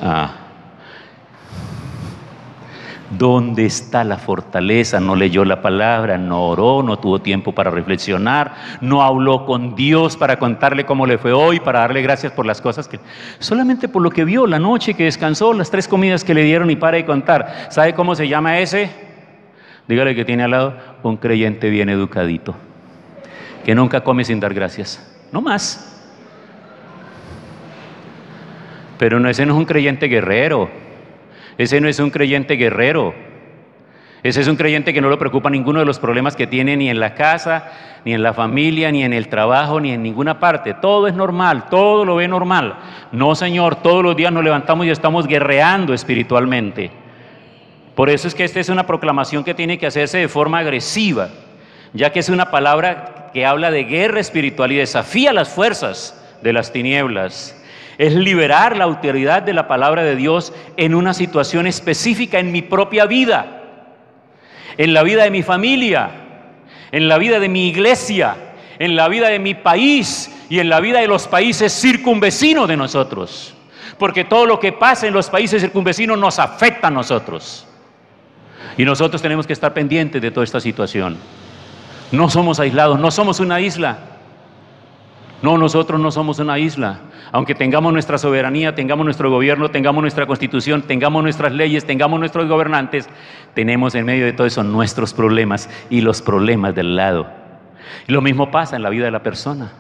Speaker 1: ¿Dónde está la fortaleza? No leyó la palabra, no oró, no tuvo tiempo para reflexionar, no habló con Dios para contarle cómo le fue hoy, para darle gracias por las cosas que... Solamente por lo que vio, la noche que descansó, las 3 comidas que le dieron y para de contar. ¿Sabe cómo se llama ese? Dígale que tiene al lado, un creyente bien educadito, que nunca come sin dar gracias, no más. Pero no, ese no es un creyente guerrero. Ese no es un creyente guerrero. Ese es un creyente que no le preocupa ninguno de los problemas que tiene ni en la casa, ni en la familia, ni en el trabajo, ni en ninguna parte. Todo es normal, todo lo ve normal. No, Señor, todos los días nos levantamos y estamos guerreando espiritualmente. Por eso es que esta es una proclamación que tiene que hacerse de forma agresiva, ya que es una palabra que habla de guerra espiritual y desafía las fuerzas de las tinieblas. Es liberar la autoridad de la palabra de Dios en una situación específica en mi propia vida, en la vida de mi familia, en la vida de mi iglesia, en la vida de mi país y en la vida de los países circunvecinos de nosotros. Porque todo lo que pasa en los países circunvecinos nos afecta a nosotros. Y nosotros tenemos que estar pendientes de toda esta situación. No somos aislados, no somos una isla. No, nosotros no somos una isla. Aunque tengamos nuestra soberanía, tengamos nuestro gobierno, tengamos nuestra constitución, tengamos nuestras leyes, tengamos nuestros gobernantes, tenemos en medio de todo eso nuestros problemas y los problemas del lado. Y lo mismo pasa en la vida de la persona.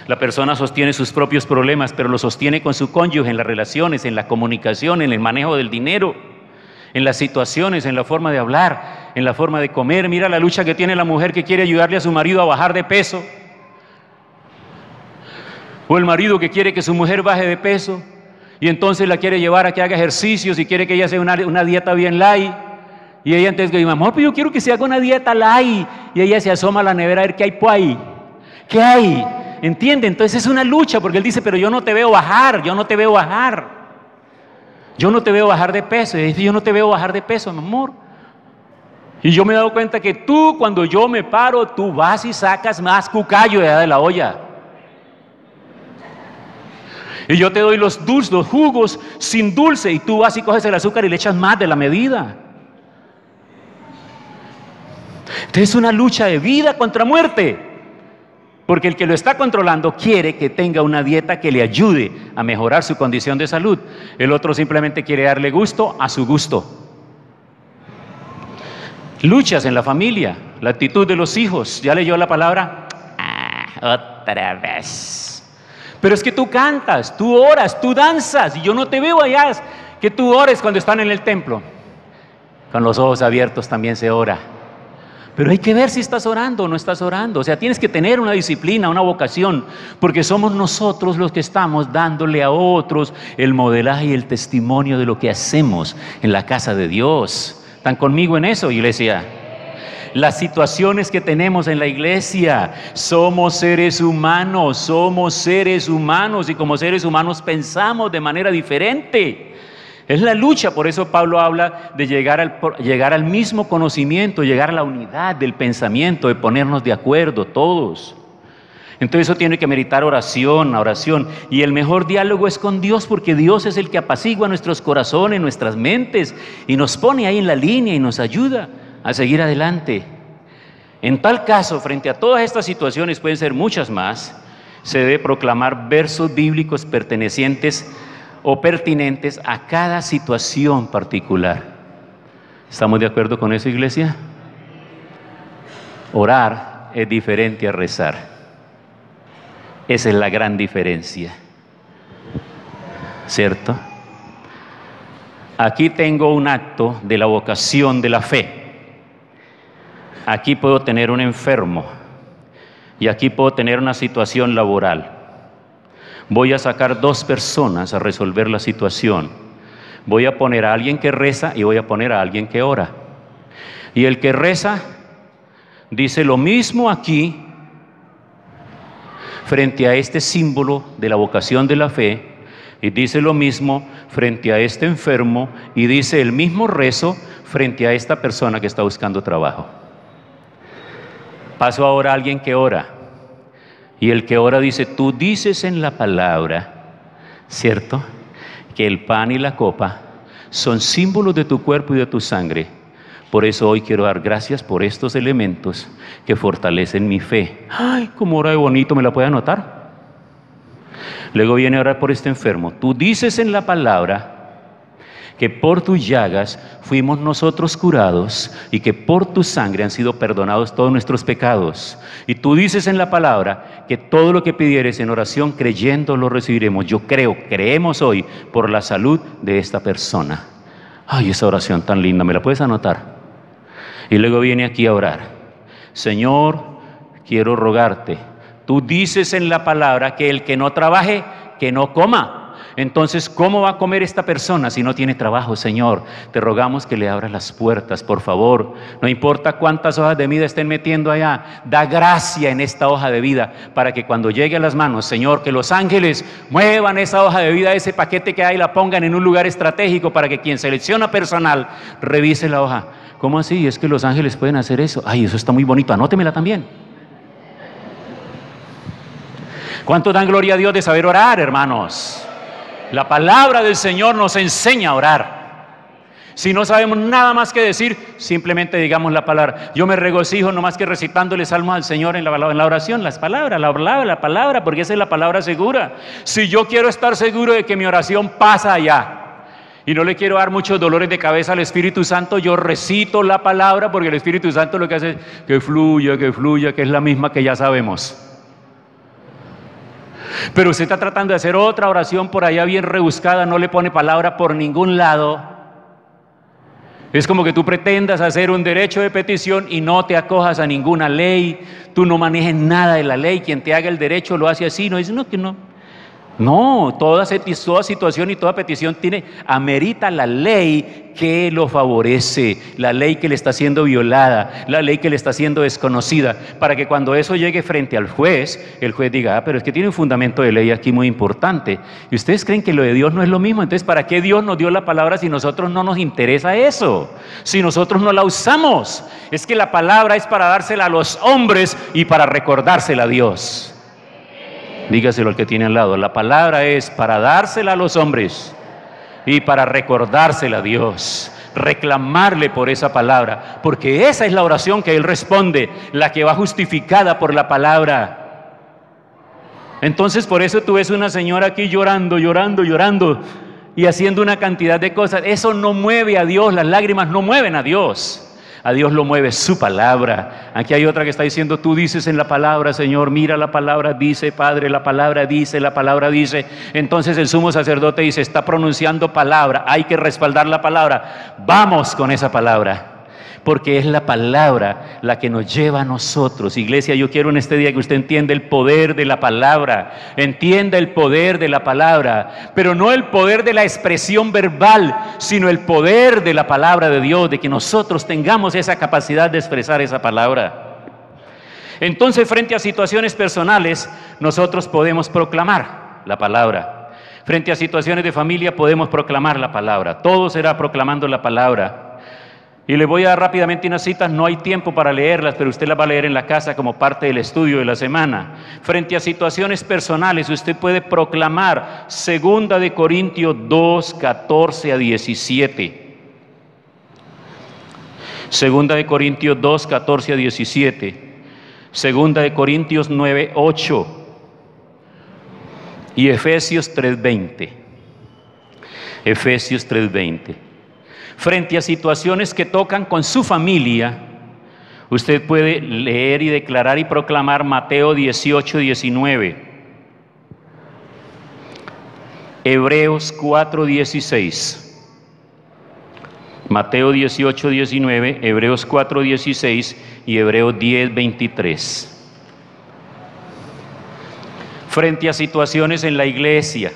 Speaker 1: La persona sostiene sus propios problemas, pero los sostiene con su cónyuge, en las relaciones, en la comunicación, en el manejo del dinero, en las situaciones, en la forma de hablar, en la forma de comer. Mira la lucha que tiene la mujer que quiere ayudarle a su marido a bajar de peso. O el marido que quiere que su mujer baje de peso y entonces la quiere llevar a que haga ejercicios y quiere que ella haga una dieta bien light. Y ella entonces dice, amor, pero yo quiero que se haga una dieta light. Y ella se asoma a la nevera a ver qué hay por ahí. ¿Qué hay? ¿Entiende? Entonces es una lucha porque él dice, pero yo no te veo bajar, yo no te veo bajar. Yo no te veo bajar de peso. Y ella dice, yo no te veo bajar de peso, mi amor. Y yo me he dado cuenta que tú, cuando yo me paro, tú vas y sacas más cucayo de la olla. Y yo te doy los dulces, los jugos sin dulce, y tú vas y coges el azúcar y le echas más de la medida. Entonces es una lucha de vida contra muerte, porque el que lo está controlando quiere que tenga una dieta que le ayude a mejorar su condición de salud. El otro simplemente quiere darle gusto a su gusto. Luchas en la familia, la actitud de los hijos. ¿Ya leyó la palabra? Otra vez. Pero es que tú cantas, tú oras, tú danzas, y yo no te veo allá que tú ores cuando están en el templo. Con los ojos abiertos también se ora. Pero hay que ver si estás orando o no estás orando. O sea, tienes que tener una disciplina, una vocación, porque somos nosotros los que estamos dándole a otros el modelaje y el testimonio de lo que hacemos en la casa de Dios. ¿Están conmigo en eso, iglesia? Las situaciones que tenemos en la iglesia, somos seres humanos y como seres humanos pensamos de manera diferente. Es la lucha, por eso Pablo habla de llegar al mismo conocimiento, llegar a la unidad del pensamiento, de ponernos de acuerdo todos. Entonces eso tiene que meritar oración. Y el mejor diálogo es con Dios, porque Dios es el que apacigua nuestros corazones, nuestras mentes, y nos pone ahí en la línea y nos ayuda a seguir adelante. En tal caso, frente a todas estas situaciones, pueden ser muchas más, se debe proclamar versos bíblicos pertenecientes o pertinentes a cada situación particular. ¿Estamos de acuerdo con eso, iglesia? Orar es diferente a rezar. Esa es la gran diferencia, ¿cierto? Aquí tengo un acto de la vocación de la fe. Aquí puedo tener un enfermo y aquí puedo tener una situación laboral. Voy a sacar 2 personas a resolver la situación. Voy a poner a alguien que reza y voy a poner a alguien que ora. Y el que reza dice lo mismo aquí frente a este símbolo de la vocación de la fe, y dice lo mismo frente a este enfermo, y dice el mismo rezo frente a esta persona que está buscando trabajo. Paso ahora a alguien que ora, y el que ora dice: tú dices en la palabra, ¿cierto?, que el pan y la copa son símbolos de tu cuerpo y de tu sangre. Por eso hoy quiero dar gracias por estos elementos que fortalecen mi fe. ¡Ay, cómo ora de bonito! ¿Me la puede anotar? Luego viene a orar por este enfermo. Tú dices en la palabra que por tus llagas fuimos nosotros curados y que por tu sangre han sido perdonados todos nuestros pecados. Y tú dices en la palabra que todo lo que pidieres en oración creyendo lo recibiremos. Yo creemos hoy por la salud de esta persona. Ay, esa oración tan linda, ¿me la puedes anotar? Y luego viene aquí a orar. Señor, quiero rogarte. Tú dices en la palabra que el que no trabaje, que no coma. Entonces, ¿cómo va a comer esta persona si no tiene trabajo, Señor? Te rogamos que le abras las puertas, por favor. No importa cuántas hojas de vida estén metiendo allá, da gracia en esta hoja de vida para que cuando llegue a las manos, Señor, que los ángeles muevan esa hoja de vida, ese paquete que hay, la pongan en un lugar estratégico para que quien selecciona personal revise la hoja. ¿Cómo así? Es que los ángeles pueden hacer eso. Ay, eso está muy bonito, anótemela también. ¿Cuánto dan gloria a Dios de saber orar, hermanos? La palabra del Señor nos enseña a orar. Si no sabemos nada más que decir, simplemente digamos la palabra. Yo me regocijo no más que recitándole salmos al Señor en la oración, las palabras, la palabra, porque esa es la palabra segura. Si yo quiero estar seguro de que mi oración pasa allá y no le quiero dar muchos dolores de cabeza al Espíritu Santo, yo recito la palabra, porque el Espíritu Santo lo que hace es que fluya, que es la misma que ya sabemos. Pero usted está tratando de hacer otra oración por allá bien rebuscada, no le pone palabra por ningún lado. Es como que tú pretendas hacer un derecho de petición y no te acojas a ninguna ley, tú no manejes nada de la ley, quien te haga el derecho lo hace así, no dice no, que no. No, toda situación y toda petición amerita la ley que lo favorece, la ley que le está siendo violada, la ley que le está siendo desconocida, para que cuando eso llegue frente al juez, el juez diga, pero es que tiene un fundamento de ley aquí muy importante. Y ustedes creen que lo de Dios no es lo mismo, entonces ¿para qué Dios nos dio la palabra si nosotros no nos interesa eso? Si nosotros no la usamos. Es que la palabra es para dársela a los hombres y para recordársela a Dios. Dígaselo al que tiene al lado. La palabra es para dársela a los hombres y para recordársela a Dios. Reclamarle por esa palabra, porque esa es la oración que Él responde, la que va justificada por la palabra. Entonces por eso tú ves una señora aquí llorando y haciendo una cantidad de cosas. Eso no mueve a Dios, las lágrimas no mueven a Dios. A Dios lo mueve su palabra. Aquí hay otra que está diciendo, tú dices en la palabra, Señor, mira la palabra, dice, Padre, la palabra dice, la palabra dice. Entonces el sumo sacerdote dice, está pronunciando palabra, hay que respaldar la palabra. Vamos con esa palabra, porque es la palabra la que nos lleva a nosotros. Iglesia, yo quiero en este día que usted entienda el poder de la palabra, entienda el poder de la palabra, pero no el poder de la expresión verbal, sino el poder de la palabra de Dios, de que nosotros tengamos esa capacidad de expresar esa palabra. Entonces, frente a situaciones personales, nosotros podemos proclamar la palabra. Frente a situaciones de familia, podemos proclamar la palabra. Todo será proclamando la palabra. Y le voy a dar rápidamente unas citas, no hay tiempo para leerlas, pero usted las va a leer en la casa como parte del estudio de la semana. Frente a situaciones personales, usted puede proclamar 2 de Corintios 2, 14 a 17. 2 de Corintios 2, 14 a 17. 2 de Corintios 9, 8. Y Efesios 3, 20. Efesios 3, 20. Frente a situaciones que tocan con su familia, usted puede leer y declarar y proclamar Mateo 18, 19, Hebreos 4, 16, Mateo 18, 19, Hebreos 4, 16 y Hebreos 10, 23. Frente a situaciones en la iglesia,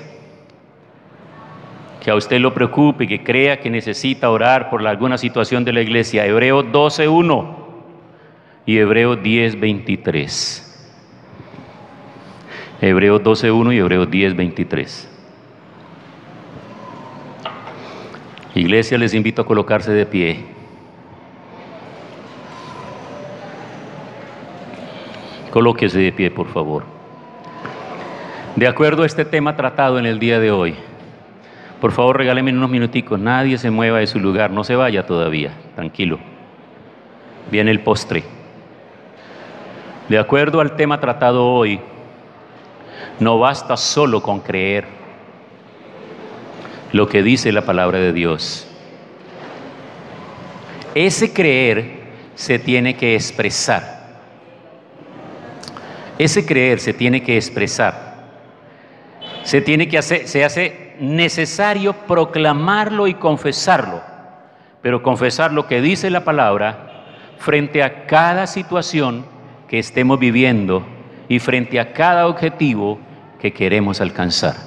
Speaker 1: que a usted lo preocupe, que crea que necesita orar por alguna situación de la iglesia. Hebreos 12:1 y Hebreos 10:23. Hebreos 12:1 y Hebreos 10:23. Iglesia, les invito a colocarse de pie. Colóquese de pie, por favor. De acuerdo a este tema tratado en el día de hoy, por favor, regálenme unos minuticos. Nadie se mueva de su lugar, no se vaya todavía, tranquilo. Viene el postre. De acuerdo al tema tratado hoy, no basta solo con creer lo que dice la palabra de Dios. Ese creer se tiene que expresar. Ese creer se tiene que expresar. Se hace necesario proclamarlo y confesarlo, pero confesar lo que dice la palabra frente a cada situación que estemos viviendo y frente a cada objetivo que queremos alcanzar.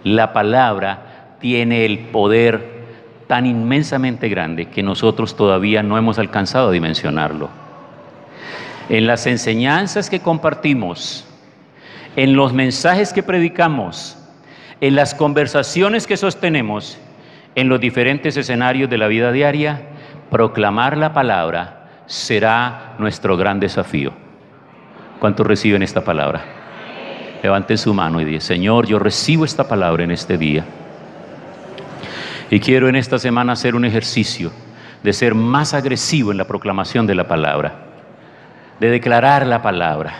Speaker 1: La palabra tiene el poder tan inmensamente grande que nosotros todavía no hemos alcanzado a dimensionarlo. En las enseñanzas que compartimos, en los mensajes que predicamos, en las conversaciones que sostenemos, en los diferentes escenarios de la vida diaria, proclamar la palabra será nuestro gran desafío. ¿Cuántos reciben esta palabra? Levanten su mano y digan: Señor, yo recibo esta palabra en este día. Y quiero en esta semana hacer un ejercicio de ser más agresivo en la proclamación de la palabra, de declarar la palabra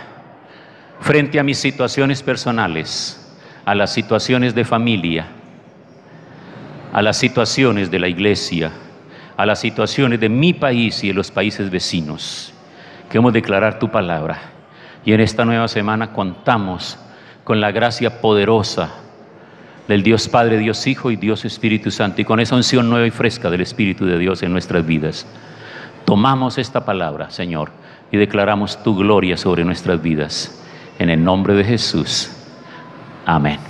Speaker 1: frente a mis situaciones personales, a las situaciones de familia, a las situaciones de la iglesia, a las situaciones de mi país y de los países vecinos. Queremos declarar tu palabra. Y en esta nueva semana contamos con la gracia poderosa del Dios Padre, Dios Hijo y Dios Espíritu Santo, y con esa unción nueva y fresca del Espíritu de Dios en nuestras vidas. Tomamos esta palabra, Señor, y declaramos tu gloria sobre nuestras vidas. En el nombre de Jesús. Amén.